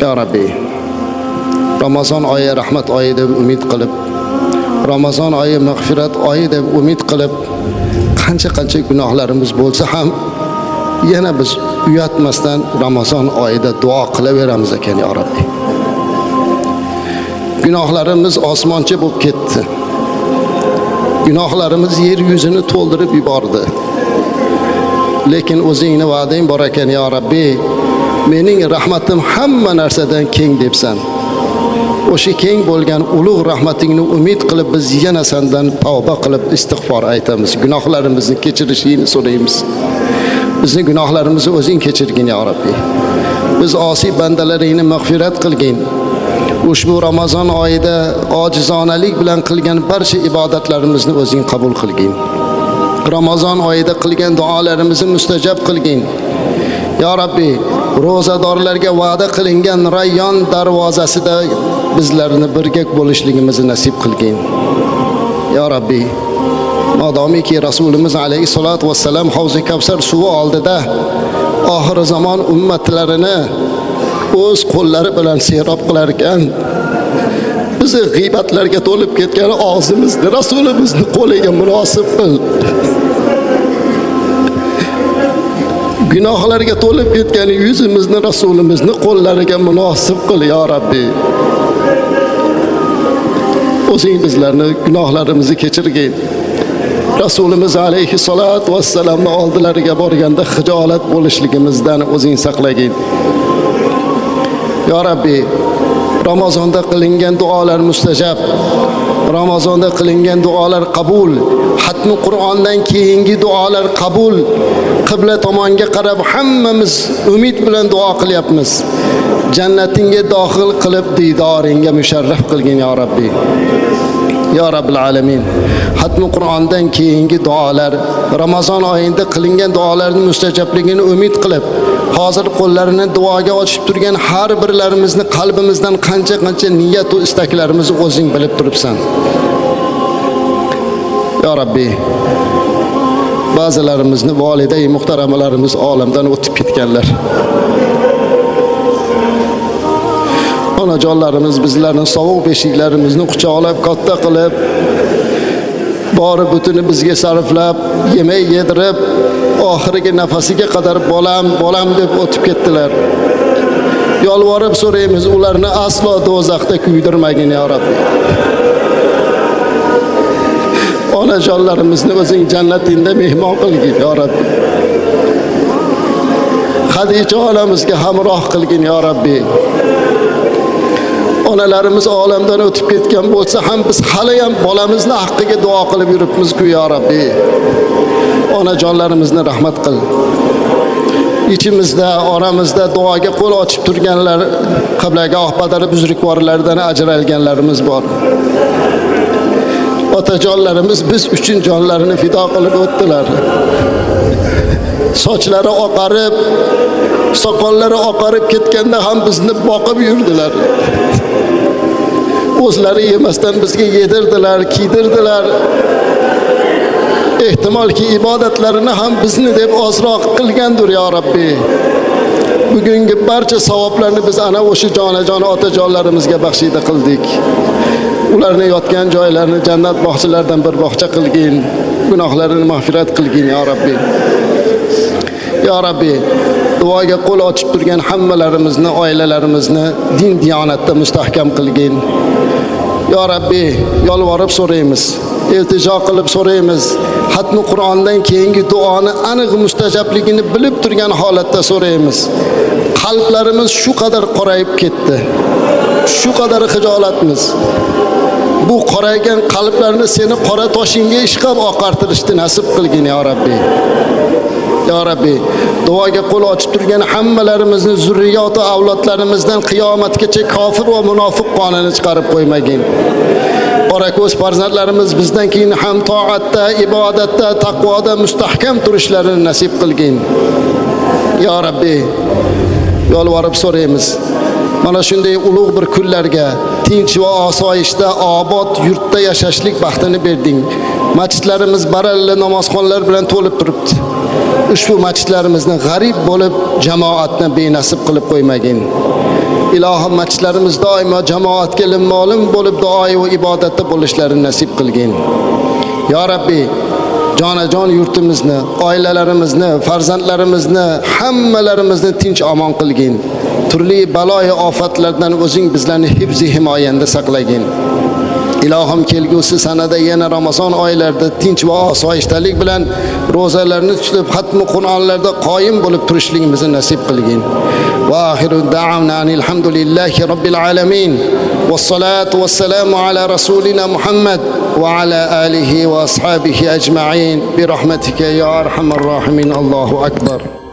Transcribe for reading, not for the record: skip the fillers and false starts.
Ya Rabbi, Ramazon oyi rahmat oyi deb umid qilib, Ramazon oyi mag'firat oyi deb umid qilib, qancha gunohlarimiz bo'lsa ham yana biz uyatmasdan Ramazon oyida duo qilaveramiz ekan ya Rabbi. Gunohlarimiz osmoncha bo'lib ketdi. Gunohlarimiz yer yuzini to'ldirib yubordi. Lekin o'zingning va'dang bor ekan ya Rabbi, mening rahmatim hamma narsadan keng debsan. O'sha keng bo'lgan ulug' rahmatingni umid qilib biz yana sendan tavba qilib istig'for aytamiz. Gunohlarimizni kechirishingni so'raymiz. Bizning gunohlarimizni o'zing kechirgin ya Rabbi. Biz osiy bandalaringni mag'firat qilgin. Ushbu Ramazon oyida ojizonalik bilan qilgan barcha ibodatlarimizni o'zing qabul qilgin. Ramazon oyida qilgan duolarimizni mustajab qilgin. Ya Rabbi, ro'zadorlarga va'da qilingan Rayyon darvozasida bizlarni birga bo'lishligimizni nasib qilgin. Ya Rabbi, modomiki Rasulimiz alayhisolatu vassalam Havz-i Kavsar suvi oldida oxir zamon ummatlarini o'z qo'llari bilan serob qilar ekan, bizni g'iybatlarga to'lib ketgan og'zimizni Rasulimizni qo'liga munosib qil. Gunohlarga to'lib ketgan yuzimizni Rasulimizni qo'llariga munosib qil ya Rabbi. O'zing bizlarni gunohlarimizni kechirgin. Rasulimiz alayhisolatu vassalamning oldilariga borganda xijolat bo'lishligimizdan o'zing saqlagin. Ya Rabbi, Ramazonda qilingan duolar mustajab. Ramazonda qilingan duolar qabul. Hatmi Qur'ondan keyingi duolar qabul. Qibla tomonga qarab hammamiz umid bilan duo qilyapmiz. Jannatingga dohil qilib didoringga musharraf qilgin ya Rabbi. Ya Rabbil alamin. Hatmi Qur'ondan keyingi duolar, Ramazon oyida qilingan duolarning mustajabligini umid qilib, hozir qo'llarini duoga ochib turgan har birlarimizni qalbimizdan qancha niyat va istaklarimizni o'zing bilib turibsan. Ya Rabbi, ba'zilarimizni validay muhtaramalarimiz olamdan o'tib ketganlar. Onajonlarimiz bizlarning sovuq beshiklarimizni quchoqlab katta qilib, bori butuni bizga sarflab, yemay yedirib, oxirgi nafasiga qadar bolam deb o'tib ketdilar. Yolvorib so'raymiz, ularni aslo do'zaxda kuydirmagin ya Rabbi. Onajonlarimizni o'zing jannatingda mehmon qilgin ya Rabbi. Xadija onamizga hamroh qilgin ya Rabbi. Onalarimiz olamdan o'tib ketgan bo'lsa ham biz hali ham bolamizni haqqiga duo qilib yuribmiz-ku ya Rabbi. Onajonlarimizni rahmat qil. İçimizde, oramizda duoga qo'l ochib turganlar, qiblagoh badari buzrukvorlardan ajralganlarimiz bor. Otajonlarimiz biz uchun jonlarini fido qilib o'tdilar. Sochlari oqarib, soqollari oqarib ketganda ham bizni boqib yurdilar. O'zlari yemasdan bizga yedirdilar, kiydirdilar. Ehtimolki ibodatlarini ham bizni deb ozroq qilgandir ya Rabbi. Bugungi barcha savoblarni biz ana o'sha jonajon otajonlarimizga baxshida qildik. Ularni yotgan joylarini jannat bog'chalaridan bir bog'cha qilgin. Gunohlarini mag'firat qilgin ya Rabbi. Ya Rabbi, duoga qo'l ochib turgan hammalarimizni, oilalarimizni din diyonatda mustahkam qilgin. Ya Rabbi, yolvorib so'raymiz, iltijo qilib so'raymiz. Hatmi Qur'ondan keyingi duoni aniq mustajabligini bilib turgan holatda so'raymiz. Qalblarimiz shu qadar qorayib ketdi. Shu qadar xijolatmiz. Bu qoraygan qalblarni seni qora toshingga ishqab oqartirishni nasib qilgin ya Rabbi. Ya Rabbi, duoga qo'l ochib turgan hammalarimizni zurriyot va avlodlarimizdan qiyomatgacha kofir va munofiq qonini chiqarib qo'ymagin. Qorako'z farzandlarimiz bizdan keyin ham toatda, ibodatda, taqvoda mustahkam turishlarini nasib qilgin. Ya Rabbi, yolvorib so'raymiz. Mana shunday ulug' bir kunlarga tinch va osoyishta obod yurtda yashashlik baxtini berding. Masjidlarimiz baralla namozxonlar bilan to'lib turibdi. ushbu masjidlarimizni g'arib bo'lib jamoatni benasib qilib qo'ymagin. Ilohim masjidlarimiz doimo jamoatga limmolim bo'lib duo va ibodatda bo'lishlarini nasib qilgin. Ya Rabbi, jonajon yurtimizni, oilalarimizni, farzandlarimizni, hammalarimizni tinch omon qilgin. Turli baloyi ofatlardan o'zing bizlarni hifzi himoyanda saqlagin. Ilohim kelgusi sanada yana Ramazon oylarida tinch va osoyishtalik bilan ro'zalarni tutib, xatmi Qur'onlarda qoyim bo'lib turishligimizni nasib qilgin. Va oxiru da'vana alhamdulillahi robbil alamin. Vassalatu vassalamu ala rasulina Muhammad va ala alihi va ashabihi ajma'in bi rahmatika ya arhamar rahimin. Allohu akbar.